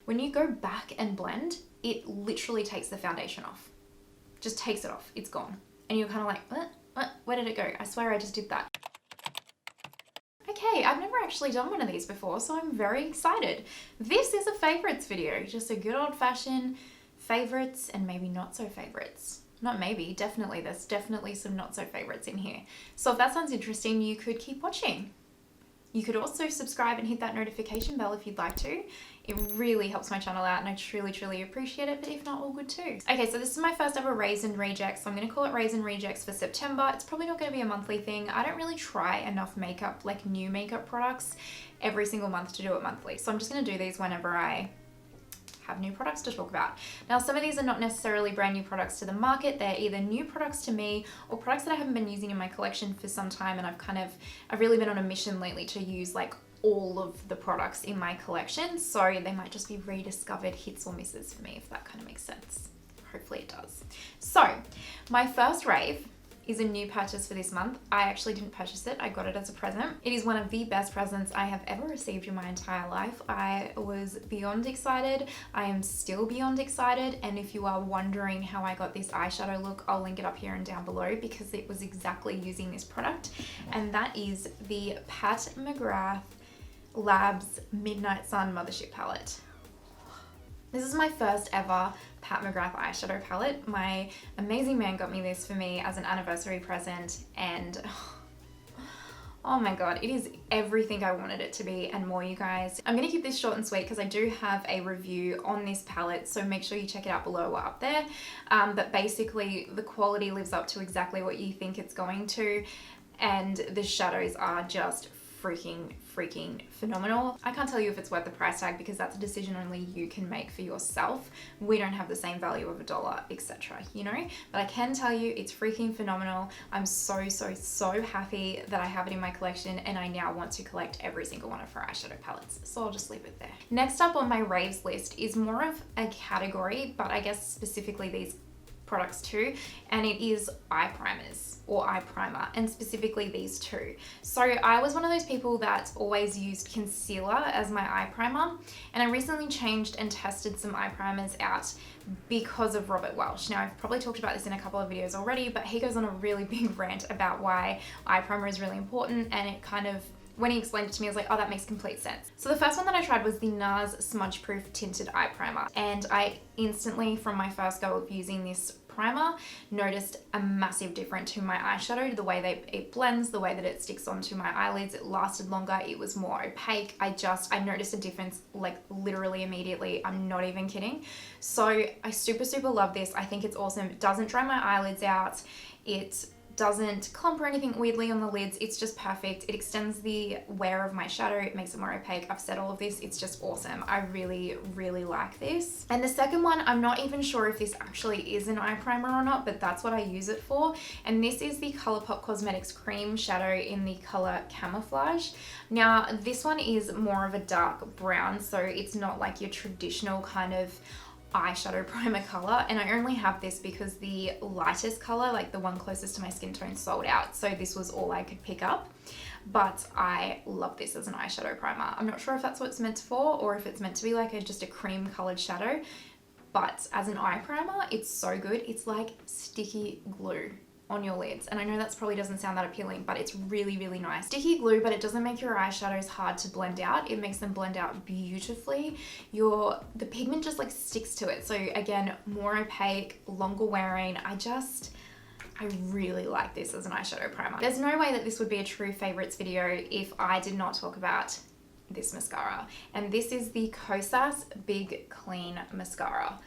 when you go back and blend, it literally takes the foundation off. Just takes it off, it's gone. And you're kind of like, what? Where did it go? I swear I just did that. Okay, I've never actually done one of these before, so I'm very excited. This is a favorites video, just a good old fashioned favorites and maybe not so favorites. Not maybe, definitely. There's definitely some not so favorites in here. So if that sounds interesting, you could keep watching. You could also subscribe and hit that notification bell if you'd like to. It really helps my channel out and I truly, truly appreciate it, but if not, all good too. Okay, so this is my first ever Raves and Rejects. So I'm gonna call it Raves and Rejects for September. It's probably not gonna be a monthly thing. I don't really try enough makeup, like new makeup products, every single month to do it monthly. So I'm just gonna do these whenever I have new products to talk about. Now, some of these are not necessarily brand new products to the market. They're either new products to me or products that I haven't been using in my collection for some time, and I've really been on a mission lately to use like all of the products in my collection. So they might just be rediscovered hits or misses for me, if that kind of makes sense. Hopefully it does. So my first rave is a new purchase for this month. I actually didn't purchase it, I got it as a present. It is one of the best presents I have ever received in my entire life. I was beyond excited. I am still beyond excited. And if you are wondering how I got this eyeshadow look, I'll link it up here and down below because it was exactly using this product. And that is the Pat McGrath Labs Midnight Sun Mothership Palette. This is my first ever Pat McGrath eyeshadow palette. My amazing man got me this for me as an anniversary present and oh my god, it is everything I wanted it to be and more, you guys. I'm gonna keep this short and sweet because I do have a review on this palette, so make sure you check it out below or up there. But basically the quality lives up to exactly what you think it's going to, and the shadows are just freaking phenomenal. I can't tell you if it's worth the price tag because that's a decision only you can make for yourself. We don't have the same value of $1, etc., you know, but I can tell you it's freaking phenomenal. I'm so happy that I have it in my collection and I now want to collect every single one of her eyeshadow palettes, so I'll just leave it there. Next up on my raves list is more of a category, but I guess specifically these products too, and it is eye primers or eye primer, and specifically these two. So I was one of those people that always used concealer as my eye primer, and I recently changed and tested some eye primers out because of Robert Welch. Now I've probably talked about this in a couple of videos already, but he goes on a really big rant about why eye primer is really important, and it kind of, when he explained it to me, I was like, oh, that makes complete sense. So the first one that I tried was the Nars Smudge Proof Tinted Eye Primer. And I instantly, from my first go of using this primer, noticed a massive difference to my eyeshadow, the way that it blends, the way that it sticks onto my eyelids. It lasted longer, it was more opaque. I noticed a difference like literally immediately. I'm not even kidding. So I super love this. I think it's awesome. It doesn't dry my eyelids out. It doesn't clump or anything weirdly on the lids. It's just perfect. It extends the wear of my shadow. It makes it more opaque. I've said all of this. It's just awesome. I really like this. And the second one, I'm not even sure if this actually is an eye primer or not, but that's what I use it for. And this is the Colourpop Cosmetics Cream Shadow in the color Camouflage. Now, this one is more of a dark brown, so it's not like your traditional kind of eyeshadow primer color, and I only have this because the lightest color, like the one closest to my skin tone, sold out, so this was all I could pick up. But I love this as an eyeshadow primer. I'm not sure if that's what it's meant for or if it's meant to be like just a cream colored shadow, but as an eye primer, it's so good. It's like sticky glue on your lids, and I know that probably doesn't sound that appealing, but it's really nice. Sticky glue, but it doesn't make your eyeshadows hard to blend out. It makes them blend out beautifully. The pigment just like sticks to it, so again, more opaque, longer wearing. I really like this as an eyeshadow primer. There's no way that this would be a true favorites video if I did not talk about this mascara, and this is the Kosas Big Clean Mascara.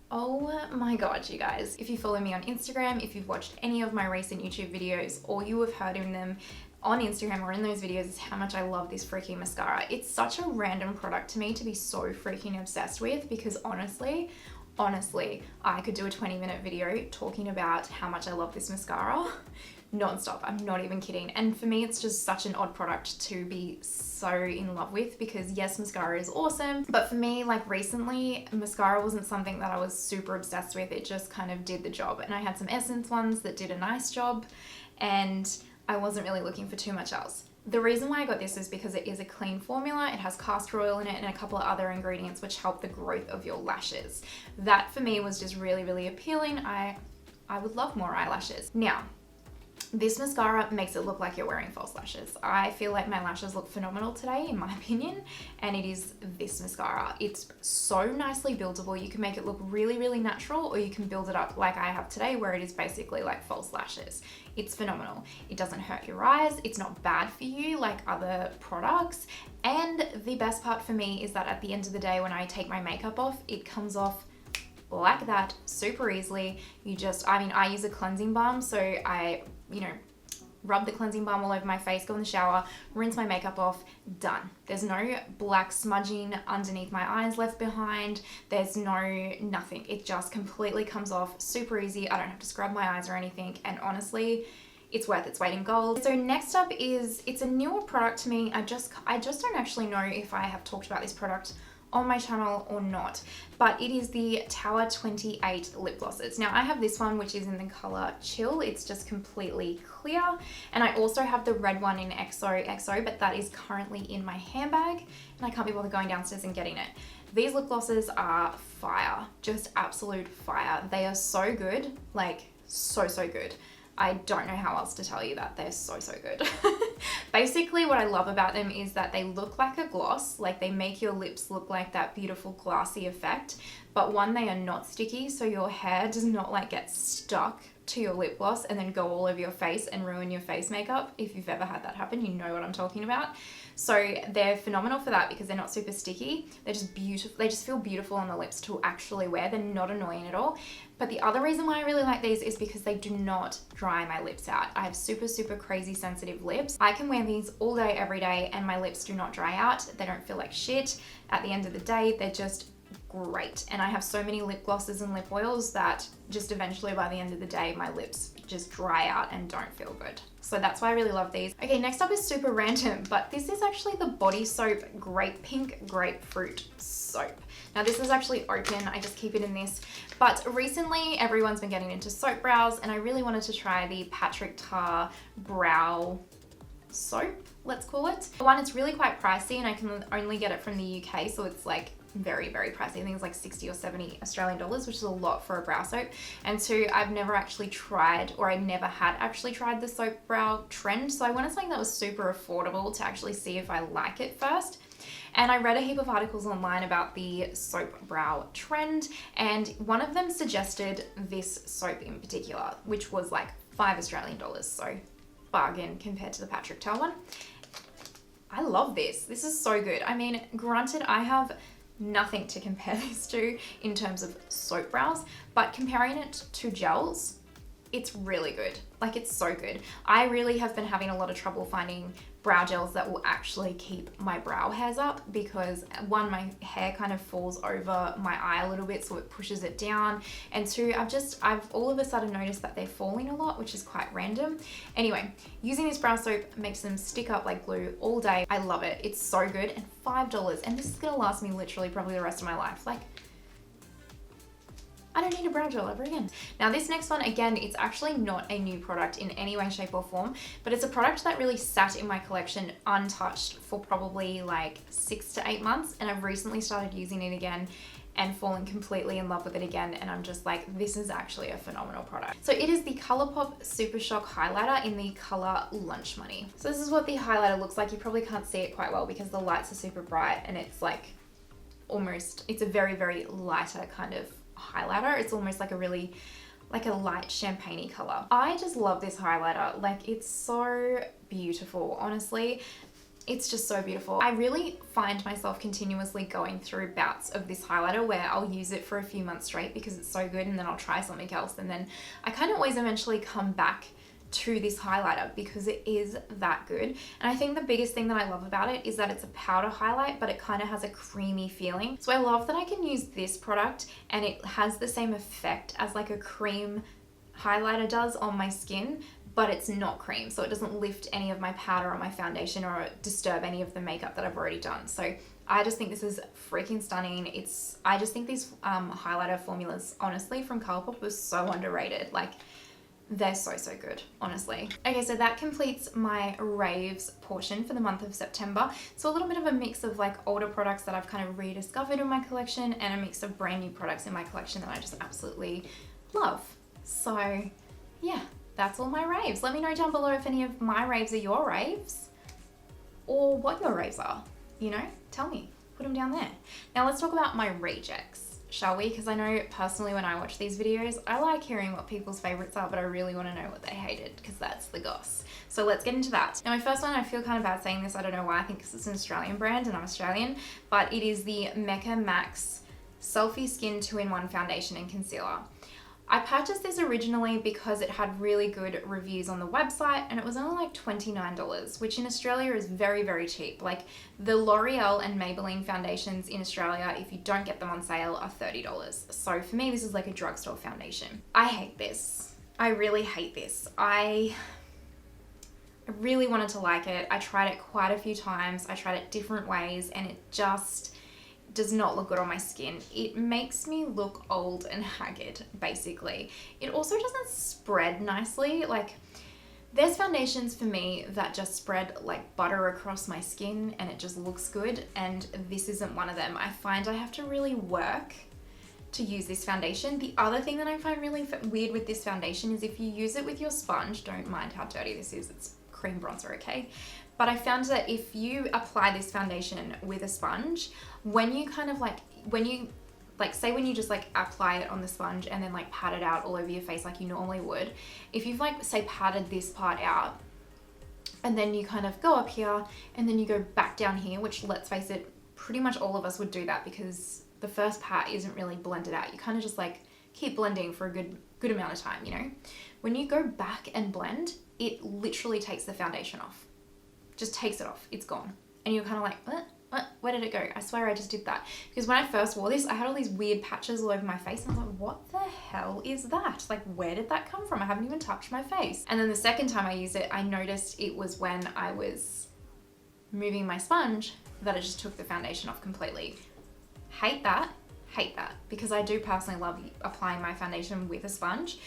Oh my god, you guys. If you follow me on Instagram, if you've watched any of my recent YouTube videos, all you have heard in them on Instagram or in those videos is how much I love this freaking mascara. It's such a random product to me to be so freaking obsessed with, because honestly, I could do a 20-minute video talking about how much I love this mascara non-stop. I'm not even kidding. And for me, it's just such an odd product to be so in love with, because yes, mascara is awesome, but for me, like recently, mascara wasn't something that I was super obsessed with. It just kind of did the job, and I had some Essence ones that did a nice job, and I wasn't really looking for too much else. The reason why I got this is because it is a clean formula. It has castor oil in it and a couple of other ingredients which help the growth of your lashes. That for me was just really, really appealing. I would love more eyelashes. Now, this mascara makes it look like you're wearing false lashes. I feel like my lashes look phenomenal today, in my opinion, and it is this mascara. It's so nicely buildable. You can make it look really, really natural, or you can build it up like I have today, where it is basically like false lashes. It's phenomenal. It doesn't hurt your eyes. It's not bad for you like other products. And the best part for me is that at the end of the day, when I take my makeup off, it comes off like that super easily. I use a cleansing balm, so I rub the cleansing balm all over my face, go in the shower, rinse my makeup off, done. There's no black smudging underneath my eyes left behind. There's nothing. It just completely comes off super easy. I don't have to scrub my eyes or anything, and honestly, it's worth its weight in gold. So next up it's a newer product to me. I just don't actually know if I have talked about this product on my channel or not, but it is the Tower 28 lip glosses. Now I have this one which is in the color Chill. It's just completely clear, and I also have the red one in XOXO, but that is currently in my handbag and I can't be bothered going downstairs and getting it. These lip glosses are fire, just absolute fire. They are so good, like so good. I don't know how else to tell you that. They're so good. Basically, what I love about them is that they look like a gloss, like they make your lips look like that beautiful glassy effect, but one, they are not sticky, so your hair does not like get stuck to your lip gloss and then go all over your face and ruin your face makeup. If you've ever had that happen, you know what I'm talking about. So they're phenomenal for that because they're not super sticky. They're just beautiful. They just feel beautiful on the lips to actually wear. They're not annoying at all. But the other reason why I really like these is because they do not dry my lips out. I have super crazy sensitive lips. I can wear these all day, every day, and my lips do not dry out. They don't feel like shit. At the end of the day, they're just great. And I have so many lip glosses and lip oils that just eventually by the end of the day, my lips just dry out and don't feel good. So that's why I really love these. Okay, next up is super random, but this is actually the body soap Pink Grapefruit soap. Now this is actually open, I just keep it in this. But recently everyone's been getting into soap brows and I really wanted to try the Patrick Ta brow soap, let's call it. One, it's really quite pricey and I can only get it from the UK, so it's like very pricey. I think it's like 60 or 70 Australian dollars, which is a lot for a brow soap. And two, I've never actually tried, or I never had actually tried the soap brow trend. So I wanted something that was super affordable to actually see if I like it first. And I read a heap of articles online about the soap brow trend, and one of them suggested this soap in particular, which was like 5 Australian dollars. So bargain compared to the Patrick Ta one. I love this. This is so good. I mean, granted, I have nothing to compare this to in terms of soap brows, but comparing it to gels, it's really good. Like, it's so good. I really have been having a lot of trouble finding brow gels that will actually keep my brow hairs up because one, my hair kind of falls over my eye a little bit, so it pushes it down, and two, I've all of a sudden noticed that they're falling a lot, which is quite random. Anyway, using this brow soap makes them stick up like glue all day. I love it. It's so good, and $5, and this is gonna last me literally probably the rest of my life. Like, I don't need a brow gel ever again. Now this next one, again, it's actually not a new product in any way, shape or form, but it's a product that really sat in my collection untouched for probably like 6 to 8 months. And I've recently started using it again and fallen completely in love with it again. And I'm just like, this is actually a phenomenal product. So it is the Colourpop Super Shock Highlighter in the color Lunch Money. So this is what the highlighter looks like. You probably can't see it quite well because the lights are super bright and it's like it's a very lighter kind of highlighter. It's almost like a light champagne-y color. I just love this highlighter. Like, it's so beautiful. Honestly, it's just so beautiful. I really find myself continuously going through bouts of this highlighter where I'll use it for a few months straight because it's so good, and then I'll try something else, and then I kind of always eventually come back to this highlighter because it is that good. And I think the biggest thing that I love about it is that it's a powder highlight, but it kind of has a creamy feeling. So I love that I can use this product and it has the same effect as like a cream highlighter does on my skin, but it's not cream, so it doesn't lift any of my powder or my foundation or disturb any of the makeup that I've already done. So I just think this is freaking stunning. I just think these highlighter formulas, honestly, from Colourpop was so underrated. Like, They're so, so good, honestly. Okay, so that completes my raves portion for the month of September. So a little bit of a mix of like older products that I've kind of rediscovered in my collection and a mix of brand new products in my collection that I just absolutely love. So yeah, that's all my raves. Let me know down below if any of my raves are your raves or what your raves are, you know, tell me, put them down there. Now let's talk about my rejects, shall we? Because I know personally when I watch these videos, I like hearing what people's favorites are, but I really want to know what they hated because that's the goss. So let's get into that. Now my first one, I feel kind of bad saying this, I don't know why, I think because it's an Australian brand and I'm Australian, but it is the Mecca Max Selfie Skin 2-in-1 Foundation and Concealer. I purchased this originally because it had really good reviews on the website and it was only like $29, which in Australia is very, very cheap. Like the L'Oreal and Maybelline foundations in Australia, if you don't get them on sale, are $30. So for me, this is like a drugstore foundation. I hate this. I really hate this. I really wanted to like it. I tried it quite a few times. I tried it different ways and it just does not look good on my skin. It makes me look old and haggard, basically. It also doesn't spread nicely. Like, there's foundations for me that just spread like butter across my skin and it just looks good, and this isn't one of them. I find I have to really work to use this foundation. The other thing that I find really weird with this foundation is if you use it with your sponge, don't mind how dirty this is, it's cream bronzer, okay? But I found that if you apply this foundation with a sponge, when you kind of like, say when you just like apply it on the sponge and then like pat it out all over your face like you normally would, if you've like, say, patted this part out and then you kind of go up here and then you go back down here, which let's face it, pretty much all of us would do that because the first pat isn't really blended out. You kind of just like keep blending for a good amount of time, you know? When you go back and blend, it literally takes the foundation off. Just takes it off, it's gone. And you're kind of like, what? Where did it go? I swear I just did that. Because when I first wore this, I had all these weird patches all over my face and I was like, what the hell is that? Like, where did that come from? I haven't even touched my face. And then the second time I used it, I noticed it was when I was moving my sponge that it just took the foundation off completely. Hate that, because I do personally love applying my foundation with a sponge.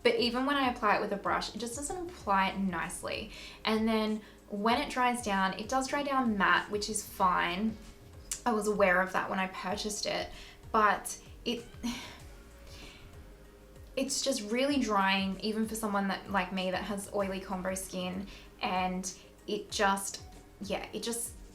But even when I apply it with a brush, it just doesn't apply it nicely. And then when it dries down, it does dry down matte, which is fine. I was aware of that when I purchased it, but it's just really drying, even for someone that like me that has oily combo skin, and it just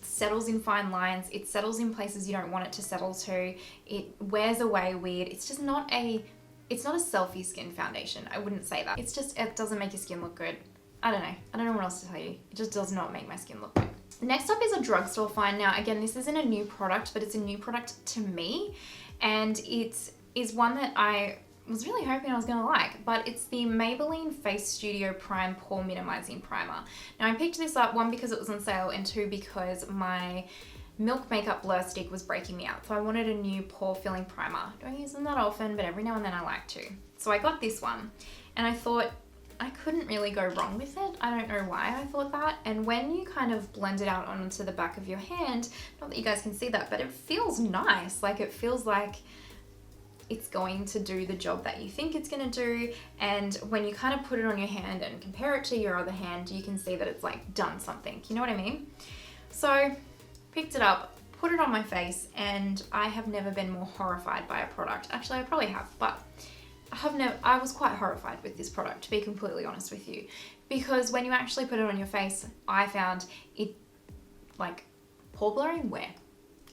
settles in fine lines. It settles in places you don't want it to settle to. It wears away weird. It's just not a selfie skin foundation. I wouldn't say that. It doesn't make your skin look good. I don't know what else to tell you. It just does not make my skin look good. Next up is a drugstore find. Now, again, this isn't a new product, but it's a new product to me. And it is one that I was really hoping I was gonna like, but it's the Maybelline Face Studio Prime Pore Minimizing Primer. Now, I picked this up, one, because it was on sale, and two, because my Milk Makeup Blur Stick was breaking me out. So I wanted a new pore filling primer. Don't use them that often, but every now and then I like to. So I got this one, and I thought, I couldn't really go wrong with it. I don't know why I thought that. And when you kind of blend it out onto the back of your hand, not that you guys can see that, but it feels nice. Like, it feels like it's going to do the job that you think it's going to do. And when you kind of put it on your hand and compare it to your other hand, you can see that it's like done something. You know what I mean? So picked it up, put it on my face, and I have never been more horrified by a product. Actually, I probably have, but I was quite horrified with this product, to be completely honest with you, because when you actually put it on your face, I found it like pore blurring where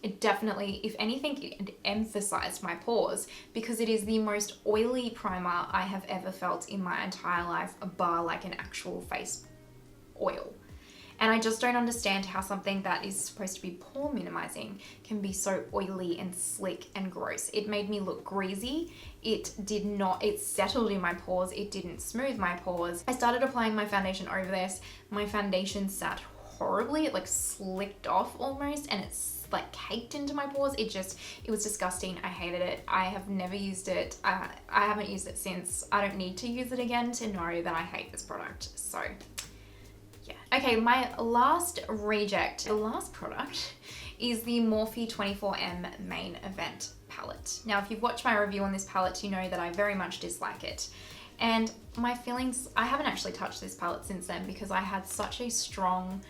it definitely, if anything, it emphasized my pores, because it is the most oily primer I have ever felt in my entire life, bar like an actual face oil. And I just don't understand how something that is supposed to be pore minimizing can be so oily and slick and gross. It made me look greasy. It settled in my pores. It didn't smooth my pores. I started applying my foundation over this. My foundation sat horribly. It like slicked off almost, and it's like caked into my pores. It was disgusting. I hated it. I have never used it. I haven't used it since. I don't need to use it again to know that I hate this product. So yeah. Okay, my last reject, the last product, is the Morphe 24M Main Event palette. Now, if you've watched my review on this palette, you know that I very much dislike it. And my feelings, I haven't actually touched this palette since then because I had such a strong,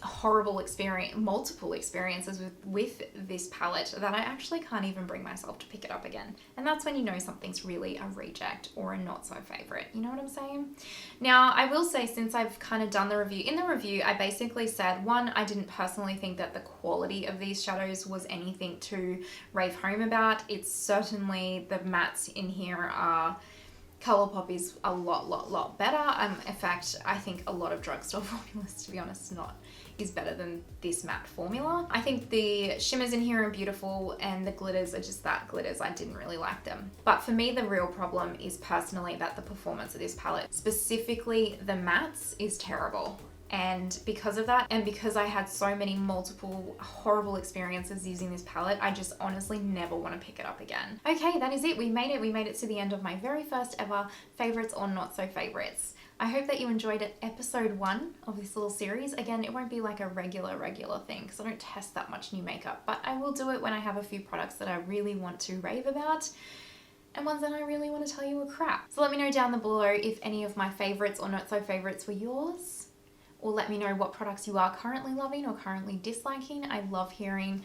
horrible experience, multiple experiences with this palette that I actually can't even bring myself to pick it up again. And that's when you know something's really a reject or a not so favorite. You know what I'm saying? Now, I will say, since I've kind of done the review, in the review, I basically said, one, I didn't personally think that the quality of these shadows was anything to rave home about. It's certainly, the mattes in here are, Colourpop is a lot better. In fact, I think a lot of drugstore formulas, to be honest, is better than this matte formula. I think the shimmers in here are beautiful and the glitters are just that glitters. I didn't really like them. But for me, the real problem is personally that the performance of this palette, specifically the mattes, is terrible. And because of that, and because I had so many multiple horrible experiences using this palette, I just honestly never want to pick it up again. Okay, that is it. We made it. We made it to the end of my very first ever favorites or not so favorites. I hope that you enjoyed it, episode 1 of this little series. Again, it won't be like a regular thing because I don't test that much new makeup, but I will do it when I have a few products that I really want to rave about and ones that I really want to tell you are crap. So let me know down below if any of my favorites or not so favorites were yours, or let me know what products you are currently loving or currently disliking. I love hearing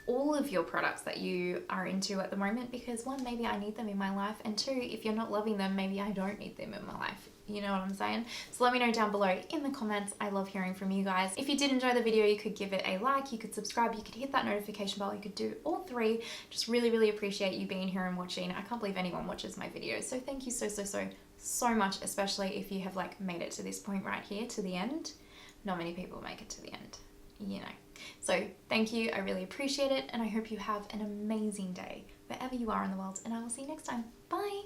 all of your products that you are into at the moment because, one, maybe I need them in my life, and 2, if you're not loving them, maybe I don't need them in my life. You know what I'm saying? So let me know down below in the comments. I love hearing from you guys. If you did enjoy the video, you could give it a like, you could subscribe, you could hit that notification bell, you could do all 3. Just really appreciate you being here and watching. I can't believe anyone watches my videos. So thank you so much, especially if you have like made it to this point right here to the end. Not many people make it to the end, you know. So thank you, I really appreciate it, and I hope you have an amazing day wherever you are in the world, and I will see you next time. Bye!